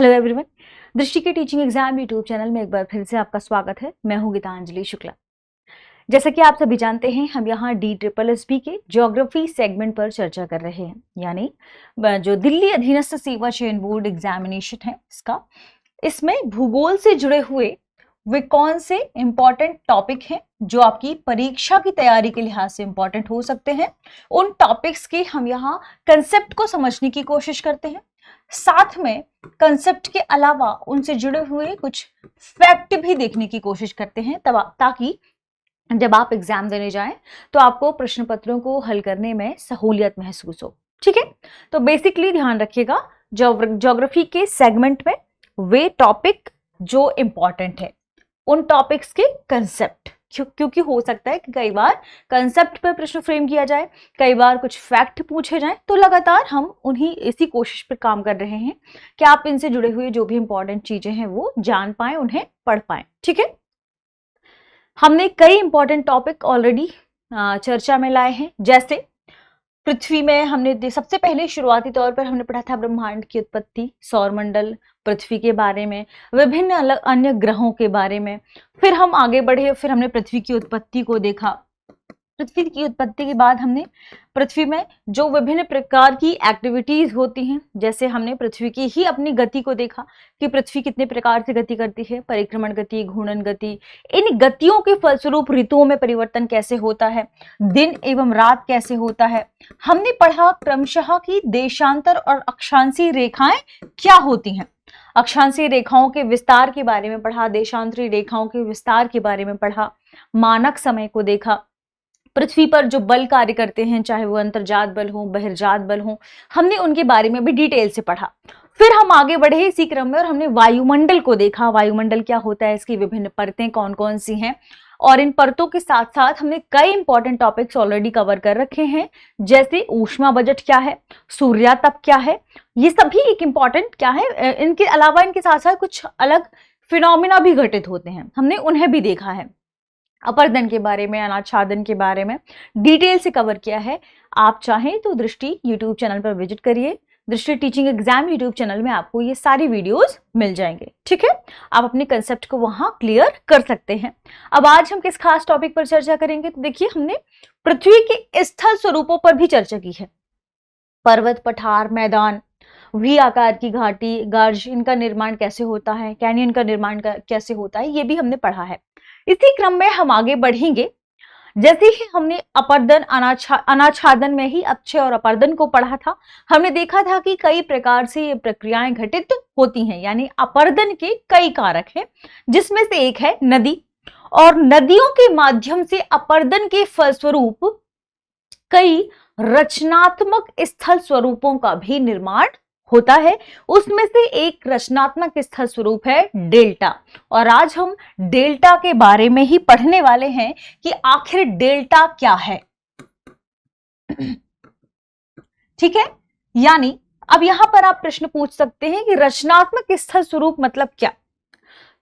Hello everyone, दृष्टि के teaching exam YouTube channel में एक बार फिर से आपका स्वागत है। मैं हूं गीतांजलि शुक्ला। जैसा कि आप सभी जानते हैं, हम यहाँ DSSB के ज्योग्राफी सेगमेंट पर चर्चा कर रहे हैं, यानी जो दिल्ली अधीनस्थ सेवा चयन बोर्ड एग्जामिनेशन है इसमें भूगोल से जुड़े हुए वे कौन से इंपॉर्टेंट टॉपिक हैं जो आपकी परीक्षा की तैयारी के लिहाज से इंपॉर्टेंट हो सकते हैं। उन टॉपिक्स की हम यहाँ कंसेप्ट को समझने की कोशिश करते हैं, साथ में कंसेप्ट के अलावा उनसे जुड़े हुए कुछ फैक्ट भी देखने की कोशिश करते हैं, ताकि जब आप एग्जाम देने जाएं तो आपको प्रश्न पत्रों को हल करने में सहूलियत महसूस हो। ठीक है, तो बेसिकली ध्यान रखिएगा, ज्योग्राफी के सेगमेंट में वे टॉपिक जो इंपॉर्टेंट है उन टॉपिक्स के कंसेप्ट, क्योंकि हो सकता है कि कई बार कंसेप्ट पर प्रश्न फ्रेम किया जाए, कई बार कुछ फैक्ट पूछे जाएं, तो लगातार हम उन्हीं इसी कोशिश पर काम कर रहे हैं कि आप इनसे जुड़े हुए जो भी इंपॉर्टेंट चीजें हैं वो जान पाएं, उन्हें पढ़ पाएं। ठीक है, हमने कई इंपॉर्टेंट टॉपिक ऑलरेडी चर्चा में लाए हैं। जैसे पृथ्वी में हमने सबसे पहले शुरुआती तौर पर हमने पढ़ा था ब्रह्मांड की उत्पत्ति, सौरमंडल, पृथ्वी के बारे में, विभिन्न अलग अन्य ग्रहों के बारे में। फिर हम आगे बढ़े, फिर हमने पृथ्वी की उत्पत्ति को देखा। पृथ्वी की उत्पत्ति के बाद हमने पृथ्वी में जो विभिन्न प्रकार की एक्टिविटीज होती हैं, जैसे हमने पृथ्वी की ही अपनी गति को देखा कि पृथ्वी कितने प्रकार से गति करती है, परिक्रमण गति, घूर्णन गति। इन गतियों के फलस्वरूप ऋतुओं में परिवर्तन कैसे होता है, दिन एवं रात कैसे होता है। हमने पढ़ा क्रमशः कि देशांतर और अक्षांशीय रेखाएं क्या होती हैं, अक्षांशीय रेखाओं के विस्तार के बारे में पढ़ा, देशांतरी रेखाओं के विस्तार के बारे में पढ़ा, मानक समय को देखा, पृथ्वी पर जो बल कार्य करते हैं, चाहे वो अंतर्जात बल हो, बहिर्जात बल हो, हमने उनके बारे में भी डिटेल से पढ़ा। फिर हम आगे बढ़े इसी क्रम में और हमने वायुमंडल को देखा, वायुमंडल क्या होता है, इसकी विभिन्न परतें कौन कौन सी हैं, और इन परतों के साथ साथ हमने कई इंपॉर्टेंट टॉपिक्स ऑलरेडी कवर कर रखे हैं, जैसे ऊष्मा बजट क्या है, सूर्यातप क्या है, ये सभी एक इंपॉर्टेंट क्या है। इनके अलावा इनके साथ साथ कुछ अलग फिनोमिना भी घटित होते हैं, हमने उन्हें भी देखा है। अपर्दन के बारे में, अनाच्छादन के बारे में डिटेल से कवर किया है। आप चाहें तो दृष्टि यूट्यूब चैनल पर विजिट करिए, दृष्टि टीचिंग एग्जाम यूट्यूब चैनल में आपको ये सारी वीडियोस मिल जाएंगे। ठीक है, आप अपने कंसेप्ट को वहां क्लियर कर सकते हैं। अब आज हम किस खास टॉपिक पर चर्चा करेंगे, तो देखिए हमने पृथ्वी के स्थल स्वरूपों पर भी चर्चा की है। पर्वत, पठार, मैदान, वी आकार की घाटी, गर्ज, इनका निर्माण कैसे होता है, कैनियन का निर्माण कैसे होता है, ये भी हमने पढ़ा है। इसी क्रम में हम आगे बढ़ेंगे। जैसे ही हमने अपर्दन, अनाच्छादन में ही अच्छे और अपर्दन को पढ़ा था, हमने देखा था कि कई प्रकार से ये प्रक्रियाएं घटित होती हैं, यानी अपर्दन के कई कारक हैं, जिसमें से एक है नदी, और नदियों के माध्यम से अपर्दन के फलस्वरूप कई रचनात्मक स्थल स्वरूपों का भी निर्माण होता है। उसमें से एक रचनात्मक स्थल स्वरूप है डेल्टा, और आज हम डेल्टा के बारे में ही पढ़ने वाले हैं कि आखिर डेल्टा क्या है। ठीक है, यानी अब यहां पर आप प्रश्न पूछ सकते हैं कि रचनात्मक स्थल स्वरूप मतलब क्या।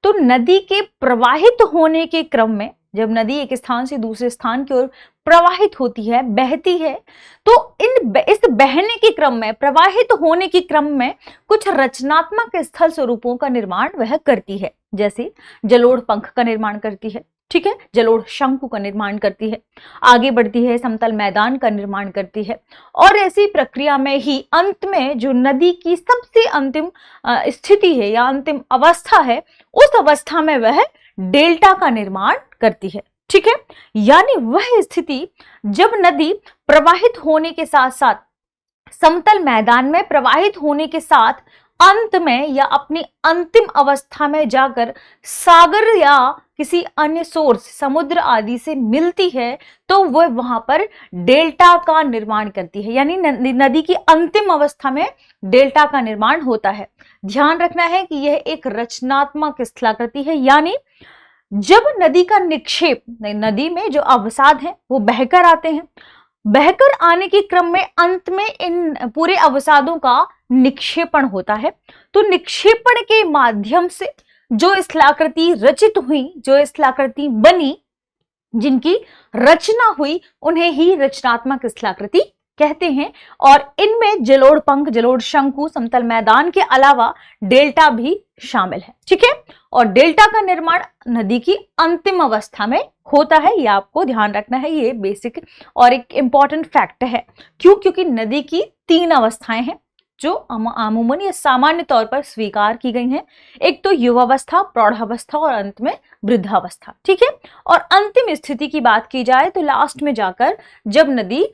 तो नदी के प्रवाहित होने के क्रम में, जब नदी एक स्थान से दूसरे स्थान की ओर प्रवाहित होती है, बहती है, तो इस बहने के क्रम में, प्रवाहित होने के क्रम में कुछ रचनात्मक स्थल स्वरूपों का निर्माण वह करती है। जैसे जलोढ़ पंख का निर्माण करती है, ठीक है, जलोढ़ शंकु का निर्माण करती है, आगे बढ़ती है समतल मैदान का निर्माण करती है, और ऐसी प्रक्रिया में ही अंत में जो नदी की सबसे अंतिम स्थिति है या अंतिम अवस्था है, उस अवस्था में वह डेल्टा का निर्माण करती है। ठीक है, यानी वह स्थिति जब नदी प्रवाहित होने के साथ साथ समतल मैदान में प्रवाहित होने के साथ अंत में या अपनी अंतिम अवस्था में जाकर सागर या किसी अन्य सोर्स, समुद्र आदि से मिलती है, तो वह वहां पर डेल्टा का निर्माण करती है, यानी नदी की अंतिम अवस्था में डेल्टा का निर्माण होता है। ध्यान रखना है कि यह एक रचनात्मक स्थलाकृति है, यानी जब नदी का निक्षेप, नदी में जो अवसाद है वो बहकर आते हैं, बहकर आने के क्रम में अंत में इन पूरे अवसादों का निक्षेपण होता है। तो निक्षेपण के माध्यम से जो स्थलाकृति रचित हुई, जो स्थलाकृति बनी, जिनकी रचना हुई, उन्हें ही रचनात्मक स्थलाकृति कहते हैं और इनमें जलोढ़ पंख, जलोढ़ शंकु, समतल मैदान के अलावा डेल्टा भी शामिल है। ठीक है, और डेल्टा का निर्माण नदी की अंतिम अवस्था में होता है, ये आपको ध्यान रखना है, ये बेसिक और एक इंपॉर्टेंट फैक्ट है। क्यों? क्योंकि नदी की 3 अवस्थाएं हैं जो अमूमन या सामान्य तौर पर स्वीकार की गई हैं। एक तो युवावस्था, प्रौढ़ावस्था और अंत में वृद्धावस्था। ठीक है, और अंतिम स्थिति की बात की जाए तो लास्ट में जाकर जब नदी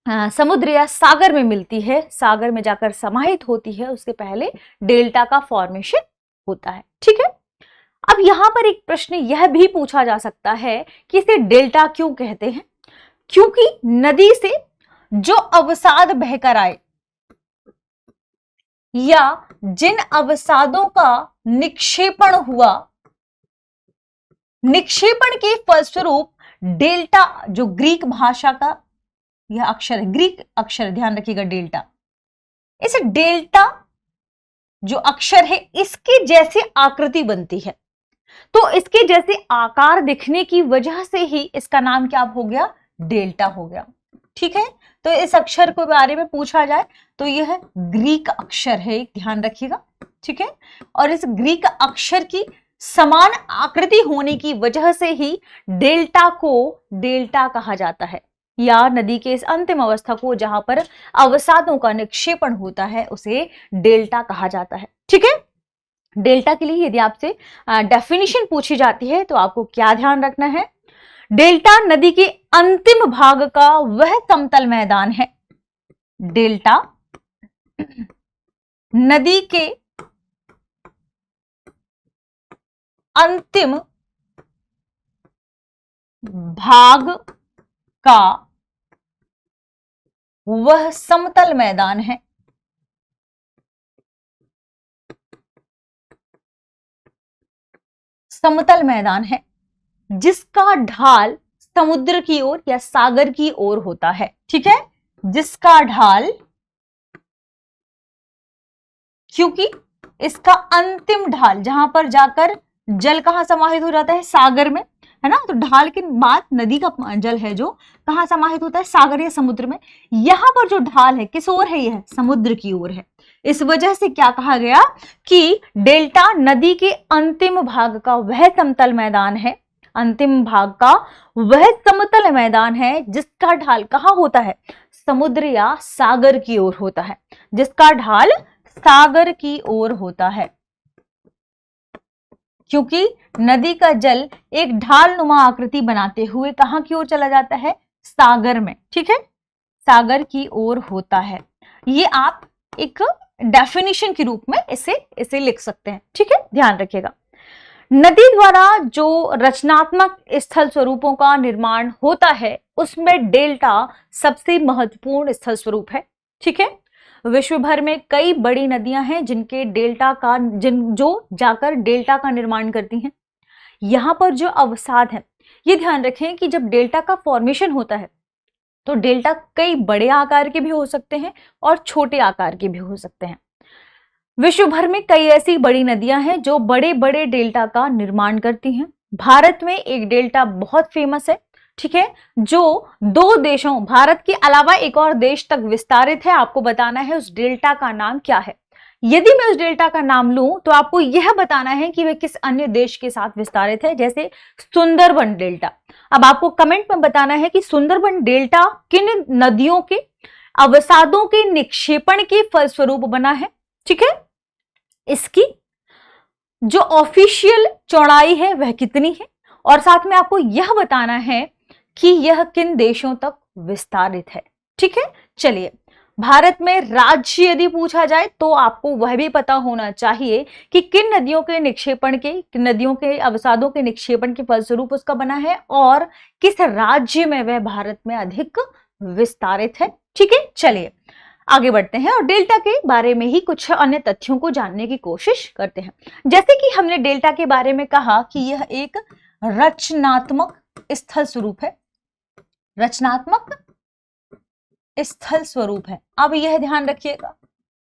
समुद्र या सागर में मिलती है, सागर में जाकर समाहित होती है, उससे पहले डेल्टा का फॉर्मेशन होता है। ठीक है, अब यहां पर एक प्रश्न यह भी पूछा जा सकता है कि इसे डेल्टा क्यों कहते हैं? क्योंकि नदी से जो अवसाद बहकर आए या जिन अवसादों का निक्षेपण हुआ, निक्षेपण के फलस्वरूप डेल्टा, जो ग्रीक भाषा का यह अक्षर है, ग्रीक अक्षर, ध्यान रखिएगा डेल्टा, इस डेल्टा जो अक्षर है इसके जैसे आकृति बनती है, तो इसके जैसे आकार दिखने की वजह से ही इसका नाम क्या हो गया? डेल्टा हो गया। ठीक है, तो इस अक्षर के बारे में पूछा जाए तो यह ग्रीक अक्षर है, ध्यान रखिएगा। ठीक है, और इस ग्रीक अक्षर की समान आकृति होने की वजह से ही डेल्टा को डेल्टा कहा जाता है, या नदी के इस अंतिम अवस्था को जहां पर अवसादों का निक्षेपण होता है उसे डेल्टा कहा जाता है। ठीक है, डेल्टा के लिए यदि आपसे डेफिनेशन पूछी जाती है तो आपको क्या ध्यान रखना है? डेल्टा नदी के अंतिम भाग का वह समतल मैदान है। डेल्टा नदी के अंतिम भाग का वह समतल मैदान है। समतल मैदान है जिसका ढाल समुद्र की ओर या सागर की ओर होता है। ठीक है, जिसका ढाल, क्योंकि इसका अंतिम ढाल जहां पर जाकर जल कहां समाहित हो जाता है? सागर में, है ना। तो ढाल के बाद नदी का जल है जो कहां समाहित होता है? सागर या समुद्र में। यहां पर जो ढाल है किस ओर है? यह समुद्र की ओर है। इस वजह से क्या कहा गया कि डेल्टा नदी के अंतिम भाग का वह समतल मैदान है, अंतिम भाग का वह समतल मैदान है जिसका ढाल कहां होता है? समुद्र या सागर की ओर होता है, जिसका ढाल सागर की ओर होता है। क्योंकि नदी का जल एक ढाल नुमा आकृति बनाते हुए कहां की ओर चला जाता है? सागर में। ठीक है, सागर की ओर होता है। ये आप एक डेफिनेशन के रूप में इसे लिख सकते हैं। ठीक है, ध्यान रखिएगा। नदी द्वारा जो रचनात्मक स्थल स्वरूपों का निर्माण होता है उसमें डेल्टा सबसे महत्वपूर्ण स्थल स्वरूप है। ठीक है, विश्व भर में कई बड़ी नदियां हैं जिनके डेल्टा का जो जाकर डेल्टा का निर्माण करती हैं। यहां पर जो अवसाद है, ये ध्यान रखें कि जब डेल्टा का फॉर्मेशन होता है तो डेल्टा कई बड़े आकार के भी हो सकते हैं और छोटे आकार के भी हो सकते हैं। विश्व भर में कई ऐसी बड़ी नदियां हैं जो बड़े बड़े डेल्टा का निर्माण करती हैं। भारत में एक डेल्टा बहुत फेमस है, ठीक है, जो 2 देशों, भारत के अलावा एक और देश तक विस्तारित है। आपको बताना है उस डेल्टा का नाम क्या है। यदि मैं उस डेल्टा का नाम लूं तो आपको यह बताना है कि वह किस अन्य देश के साथ विस्तारित है, जैसे सुंदरबन डेल्टा। अब आपको कमेंट में बताना है कि सुंदरबन डेल्टा किन नदियों के अवसादों के निक्षेपण के फलस्वरूप बना है। ठीक है, इसकी जो ऑफिशियल चौड़ाई है वह कितनी है, और साथ में आपको यह बताना है कि यह किन देशों तक विस्तारित है। ठीक है, चलिए, भारत में राज्य यदि पूछा जाए तो आपको वह भी पता होना चाहिए कि किन नदियों के निक्षेपण के, नदियों के अवसादों के निक्षेपण के फलस्वरूप उसका बना है और किस राज्य में वह भारत में अधिक विस्तारित है। ठीक है, चलिए आगे बढ़ते हैं और डेल्टा के बारे में ही कुछ अन्य तथ्यों को जानने की कोशिश करते हैं। जैसे कि हमने डेल्टा के बारे में कहा कि यह एक रचनात्मक स्थल स्वरूप है, रचनात्मक स्थल स्वरूप है। अब यह ध्यान रखिएगा,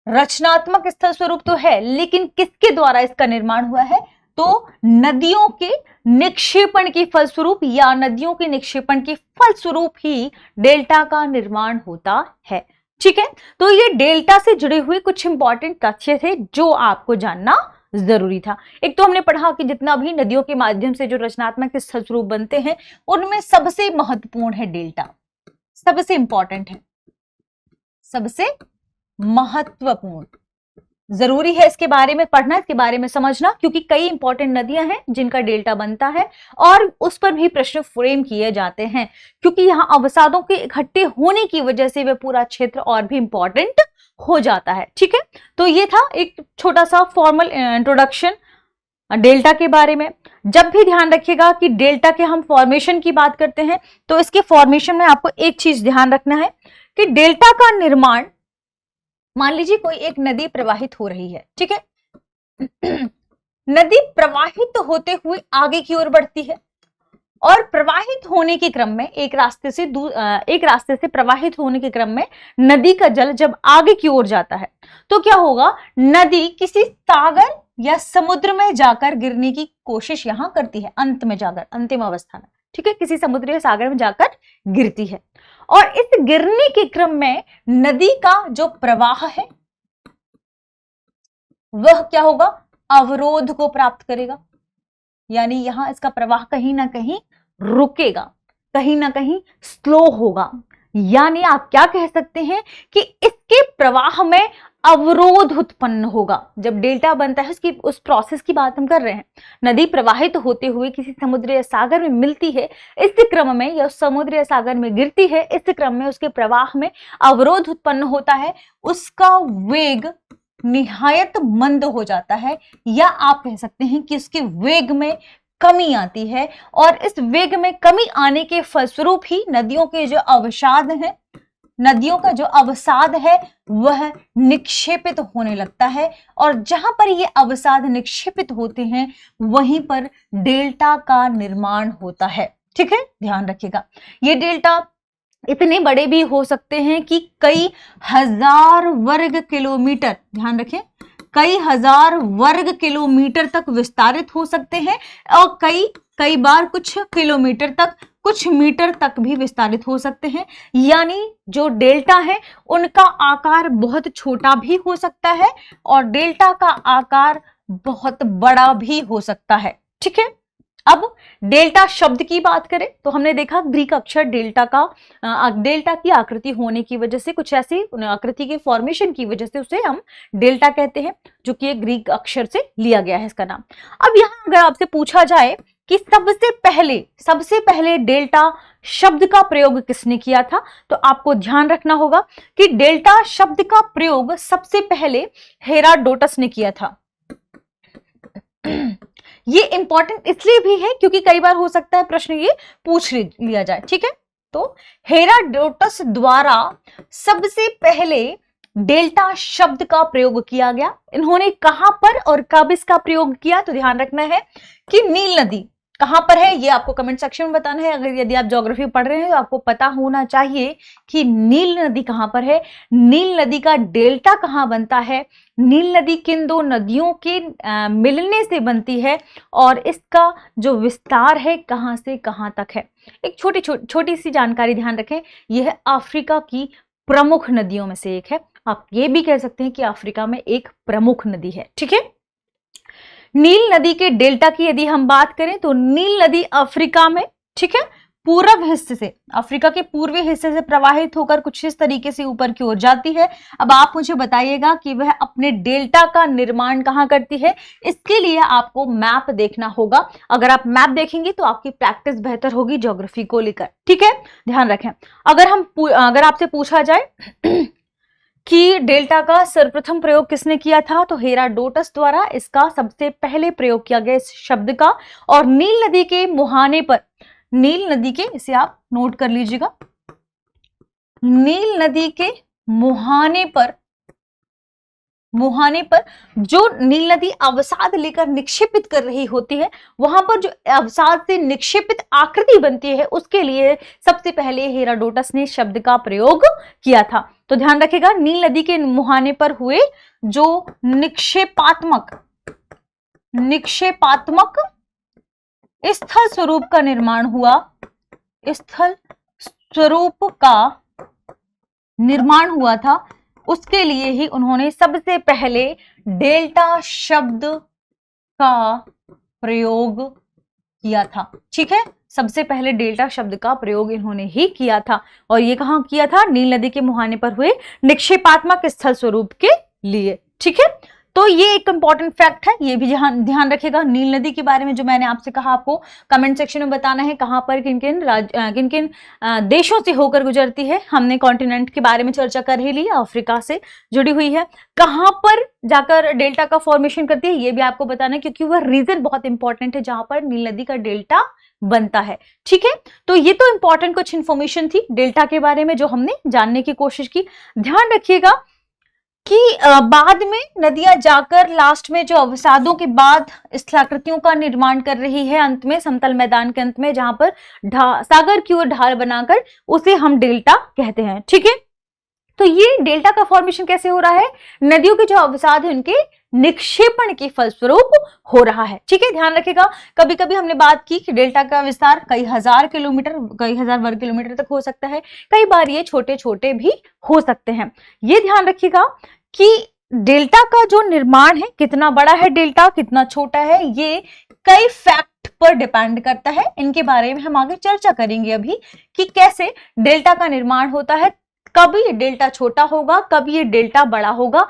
रचनात्मक स्थल स्वरूप तो है, लेकिन किसके द्वारा इसका निर्माण हुआ है? तो नदियों के निक्षेपण के फलस्वरूप या नदियों के निक्षेपण के फलस्वरूप ही डेल्टा का निर्माण होता है। ठीक है, तो ये डेल्टा से जुड़े हुए कुछ इंपॉर्टेंट तथ्य थे जो आपको जानना जरूरी था। एक तो हमने पढ़ा कि जितना भी नदियों के माध्यम से जो रचनात्मक स्थल स्वरूप बनते हैं उनमें सबसे महत्वपूर्ण है डेल्टा, सबसे इंपॉर्टेंट है, सबसे महत्वपूर्ण। जरूरी है इसके बारे में पढ़ना, इसके बारे में समझना, क्योंकि कई इंपॉर्टेंट नदियां हैं जिनका डेल्टा बनता है और उस पर भी प्रश्न फ्रेम किए जाते हैं, क्योंकि यहाँ अवसादों के इकट्ठे होने की वजह से वह पूरा क्षेत्र और भी इंपॉर्टेंट हो जाता है। ठीक है, तो ये था एक छोटा सा फॉर्मल इंट्रोडक्शन डेल्टा के बारे में। जब भी ध्यान रखिएगा कि डेल्टा के हम फॉर्मेशन की बात करते हैं तो इसके फॉर्मेशन में आपको एक चीज ध्यान रखना है कि डेल्टा का निर्माण, मान लीजिए कोई एक नदी प्रवाहित हो रही है, ठीक है, नदी प्रवाहित होते हुए आगे की ओर बढ़ती है और प्रवाहित होने के क्रम में एक रास्ते से प्रवाहित होने के क्रम में नदी का जल जब आगे की ओर जाता है तो क्या होगा, नदी किसी सागर या समुद्र में जाकर गिरने की कोशिश यहां करती है, अंत में जाकर, अंतिम अवस्था में, ठीक है, किसी समुद्र या सागर में जाकर गिरती है और इस गिरने के क्रम में नदी का जो प्रवाह है वह क्या होगा, अवरोध को प्राप्त करेगा, यानी यहां इसका प्रवाह कहीं ना कहीं रुकेगा, कहीं ना कहीं स्लो होगा। यानी आप क्या कह सकते हैं कि इसके प्रवाह में अवरोध उत्पन्न होगा। जब डेल्टा बनता है उसकी उस प्रोसेस की बात हम कर रहे हैं, नदी प्रवाहित होते हुए किसी समुद्र या सागर में मिलती है, इस क्रम में या समुद्र या सागर में गिरती है, इस क्रम में उसके प्रवाह में अवरोध उत्पन्न होता है, उसका वेग निहायत मंद हो जाता है, या आप कह सकते हैं कि उसके वेग में कमी आती है और इस वेग में कमी आने के फलस्वरूप ही नदियों के जो अवसाद हैं, नदियों का जो अवसाद है वह निक्षेपित होने लगता है और जहां पर ये अवसाद निक्षेपित होते हैं वहीं पर डेल्टा का निर्माण होता है। ठीक है, ध्यान रखिएगा, ये डेल्टा इतने बड़े भी हो सकते हैं कि कई हजार वर्ग किलोमीटर, ध्यान रखें, कई हजार वर्ग किलोमीटर तक विस्तारित हो सकते हैं और कई बार कुछ किलोमीटर तक, कुछ मीटर तक भी विस्तारित हो सकते हैं। यानी जो डेल्टा है उनका आकार बहुत छोटा भी हो सकता है और डेल्टा का आकार बहुत बड़ा भी हो सकता है। ठीक है, अब डेल्टा शब्द की बात करें तो हमने देखा ग्रीक अक्षर डेल्टा की आकृति होने की वजह से, कुछ ऐसी आकृति के फॉर्मेशन की वजह से उसे हम डेल्टा कहते हैं, जो कि एक ग्रीक अक्षर से लिया गया है इसका नाम। अब यहां अगर आपसे पूछा जाए कि सबसे पहले डेल्टा शब्द का प्रयोग किसने किया था, तो आपको ध्यान रखना होगा कि डेल्टा शब्द का प्रयोग सबसे पहले हेरोडोटस ने किया था। ये इंपॉर्टेंट इसलिए भी है क्योंकि कई बार हो सकता है प्रश्न ये पूछ लिया जाए। ठीक है, तो हेरोडोटस द्वारा सबसे पहले डेल्टा शब्द का प्रयोग किया गया। इन्होंने कहां पर और कब इसका प्रयोग किया, तो ध्यान रखना है कि नील नदी कहां पर है, ये आपको कमेंट सेक्शन में बताना है। अगर यदि आप ज्योग्राफी पढ़ रहे हैं तो आपको पता होना चाहिए कि नील नदी कहां पर है, नील नदी का डेल्टा कहां बनता है, नील नदी किन दो नदियों के मिलने से बनती है और इसका जो विस्तार है कहां से कहां तक है। एक छोटी सी जानकारी ध्यान रखें, यह अफ्रीका की प्रमुख नदियों में से एक है। आप ये भी कह सकते हैं कि अफ्रीका में एक प्रमुख नदी है। ठीक है, नील नदी के डेल्टा की यदि हम बात करें तो नील नदी अफ्रीका में, ठीक है, पूर्व हिस्से से, अफ्रीका के पूर्वी हिस्से से प्रवाहित होकर कुछ इस तरीके से ऊपर की ओर जाती है। अब आप मुझे बताइएगा कि वह अपने डेल्टा का निर्माण कहां करती है। इसके लिए आपको मैप देखना होगा। अगर आप मैप देखेंगे तो आपकी प्रैक्टिस बेहतर होगी ज्योग्राफी को लेकर। ठीक है, ध्यान रखें। अगर आपसे पूछा जाए कि डेल्टा का सर्वप्रथम प्रयोग किसने किया था, तो हेरोडोटस द्वारा इसका सबसे पहले प्रयोग किया गया इस शब्द का। और नील नदी के मुहाने पर, नील नदी के, इसे आप नोट कर लीजिएगा, नील नदी के मुहाने पर जो नील नदी अवसाद लेकर निक्षेपित कर रही होती है, वहां पर जो अवसाद से निक्षेपित आकृति बनती है उसके लिए सबसे पहले हेरोडोटस ने शब्द का प्रयोग किया था। तो ध्यान रखिएगा, नील नदी के मुहाने पर हुए जो निक्षेपात्मक निक्षेपात्मक स्थल स्वरूप का निर्माण हुआ, स्थल स्वरूप का निर्माण हुआ था, उसके लिए ही उन्होंने सबसे पहले डेल्टा शब्द का प्रयोग किया था। ठीक है, सबसे पहले डेल्टा शब्द का प्रयोग इन्होंने ही किया था, और ये कहां किया था? नील नदी के मुहाने पर हुए निक्षेपात्मक स्थल स्वरूप के लिए। ठीक है, तो ये एक इंपॉर्टेंट फैक्ट है, ये भी ध्यान रखिएगा। नील नदी के बारे में जो मैंने आपसे कहा, आपको कमेंट सेक्शन में बताना है कहां पर किन किन देशों से होकर गुजरती है। हमने कॉन्टिनेंट के बारे में चर्चा कर ही ली, अफ्रीका से जुड़ी हुई है। कहां पर जाकर डेल्टा का फॉर्मेशन करती है ये भी आपको बताना है, क्योंकि वह रीजन बहुत इंपॉर्टेंट है जहां पर नील नदी का डेल्टा बनता है। ठीक है, तो ये तो इंपॉर्टेंट कुछ इंफॉर्मेशन थी डेल्टा के बारे में जो हमने जानने की कोशिश की। ध्यान रखिएगा कि बाद में नदियां जाकर लास्ट में जो अवसादों के बाद स्थलाकृतियों का निर्माण कर रही है, अंत में समतल मैदान के अंत में जहां पर सागर की ओर ढाल बनाकर, उसे हम डेल्टा कहते हैं। ठीक है, तो ये डेल्टा का फॉर्मेशन कैसे हो रहा है? नदियों के जो अवसाद है उनके निक्षेपण के फलस्वरूप हो रहा है। ठीक है, ध्यान रखिएगा। कभी कभी हमने बात की कि डेल्टा का विस्तार कई हजार किलोमीटर, कई हजार वर्ग किलोमीटर तक हो सकता है, कई बार ये छोटे छोटे भी हो सकते हैं। ये ध्यान रखिएगा कि डेल्टा का जो निर्माण है, कितना बड़ा है डेल्टा, कितना छोटा है, ये कई फैक्ट पर डिपेंड करता है। इनके बारे में हम आगे चर्चा करेंगे अभी कि कैसे डेल्टा का निर्माण होता है, कब ये डेल्टा छोटा होगा, कब ये डेल्टा बड़ा होगा।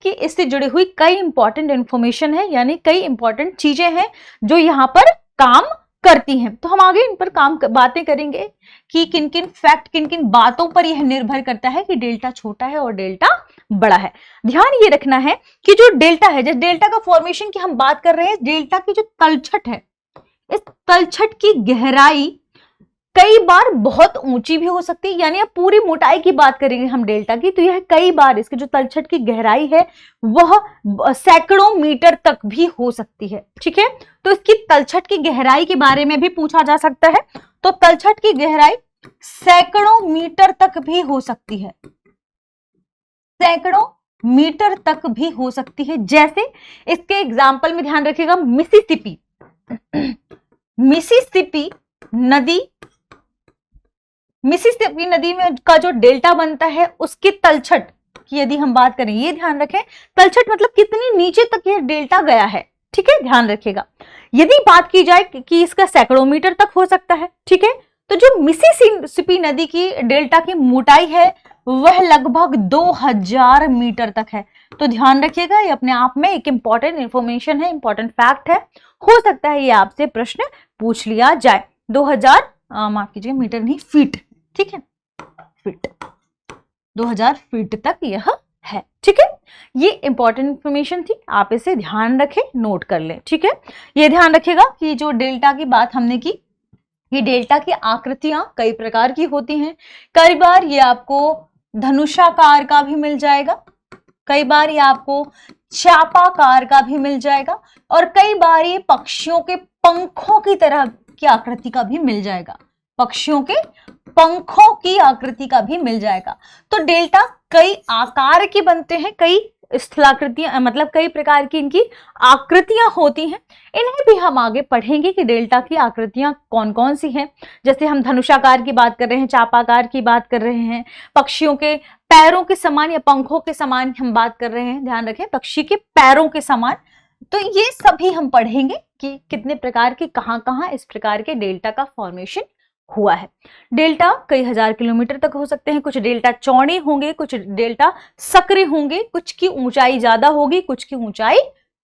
इससे जुड़ी हुई कई इंपॉर्टेंट इंफॉर्मेशन है, यानी कई इंपॉर्टेंट चीजें हैं जो यहाँ पर काम करती हैं। तो हम आगे इन पर बातें करेंगे कि किन किन फैक्ट, किन किन बातों पर यह निर्भर करता है कि डेल्टा छोटा है और डेल्टा बड़ा है। ध्यान ये रखना है कि जो डेल्टा है, जिस डेल्टा का फॉर्मेशन की हम बात कर रहे हैं, डेल्टा की जो तलछट है, इस तलछट की गहराई कई बार बहुत ऊंची भी हो सकती है, यानी अब पूरी मोटाई की बात करेंगे हम डेल्टा की, तो यह कई बार इसकी जो तलछट की गहराई है वह सैकड़ों मीटर तक भी हो सकती है। ठीक है, तो इसकी तलछट की गहराई के बारे में भी पूछा जा सकता है। तो तलछट की गहराई सैकड़ों मीटर तक भी हो सकती है, सैकड़ों मीटर तक भी हो सकती है। जैसे इसके एग्जाम्पल में ध्यान रखिएगा, मिसिसिपी नदी में का जो डेल्टा बनता है, उसकी तलछट की यदि हम बात करें, ये ध्यान रखें, तलछट मतलब कितनी नीचे तक यह डेल्टा गया है। ठीक है, ध्यान रखिएगा। यदि बात की जाए कि इसका सैकड़ों मीटर तक हो सकता है, ठीक है, तो जो मिसिसिपी नदी की डेल्टा की मोटाई है वह लगभग 2000 मीटर तक है। तो ध्यान रखिएगा, ये अपने आप में एक इंपॉर्टेंट इंफॉर्मेशन है, इंपॉर्टेंट फैक्ट है। हो सकता है ये आपसे प्रश्न पूछ लिया जाए। 2000 माफ कीजिए, मीटर नहीं, फीट। ठीक है, फीट, 2000 फीट तक यह है। ठीक है, ये इंपॉर्टेंट इंफॉर्मेशन थी, आप इसे ध्यान रखें, नोट कर लें। ठीक है, ये ध्यान रखिएगा कि जो डेल्टा की बात हमने की, ये डेल्टा की आकृतियां कई प्रकार की होती हैं। कई बार ये आपको धनुषाकार का भी मिल जाएगा, कई बार ये आपको चापाकार का भी मिल जाएगा, और कई बार ये पक्षियों के पंखों की तरह की आकृति का भी मिल जाएगा, पक्षियों के पंखों की आकृति का भी मिल जाएगा। तो डेल्टा कई आकार के बनते हैं, कई स्थलाकृतियां, मतलब कई प्रकार की इनकी आकृतियां होती हैं। इन्हें भी हम आगे पढ़ेंगे कि डेल्टा की आकृतियां कौन कौन सी हैं। जैसे हम धनुषाकार की बात कर रहे हैं, चापाकार की बात कर रहे हैं, पक्षियों के पैरों के समान या पंखों के समान हम बात कर रहे हैं। ध्यान रखें, पक्षी के पैरों के समान। तो ये सभी हम पढ़ेंगे कि कितने प्रकार के, कहां कहां इस प्रकार के डेल्टा का फॉर्मेशन हुआ है। डेल्टा कई हजार किलोमीटर तक हो सकते हैं, कुछ डेल्टा चौड़े होंगे, कुछ डेल्टा सकरे होंगे, कुछ की ऊंचाई ज्यादा होगी, कुछ की ऊंचाई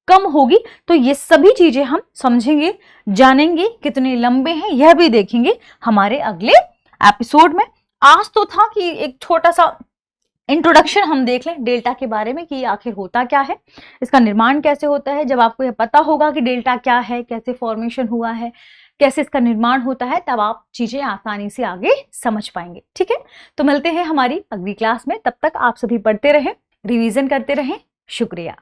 कम होगी। तो ये सभी चीजें हम समझेंगे, जानेंगे, कितने लंबे हैं यह भी देखेंगे हमारे अगले एपिसोड में। आज तो था कि एक छोटा सा इंट्रोडक्शन हम देख लें डेल्टा के बारे में कि आखिर होता क्या है, इसका निर्माण कैसे होता है। जब आपको यह पता होगा कि डेल्टा क्या है, कैसे फॉर्मेशन हुआ है, कैसे इसका निर्माण होता है, तब आप चीजें आसानी से आगे समझ पाएंगे। ठीक है, तो मिलते हैं हमारी अगली क्लास में। तब तक आप सभी पढ़ते रहें, रिवीजन करते रहें। शुक्रिया।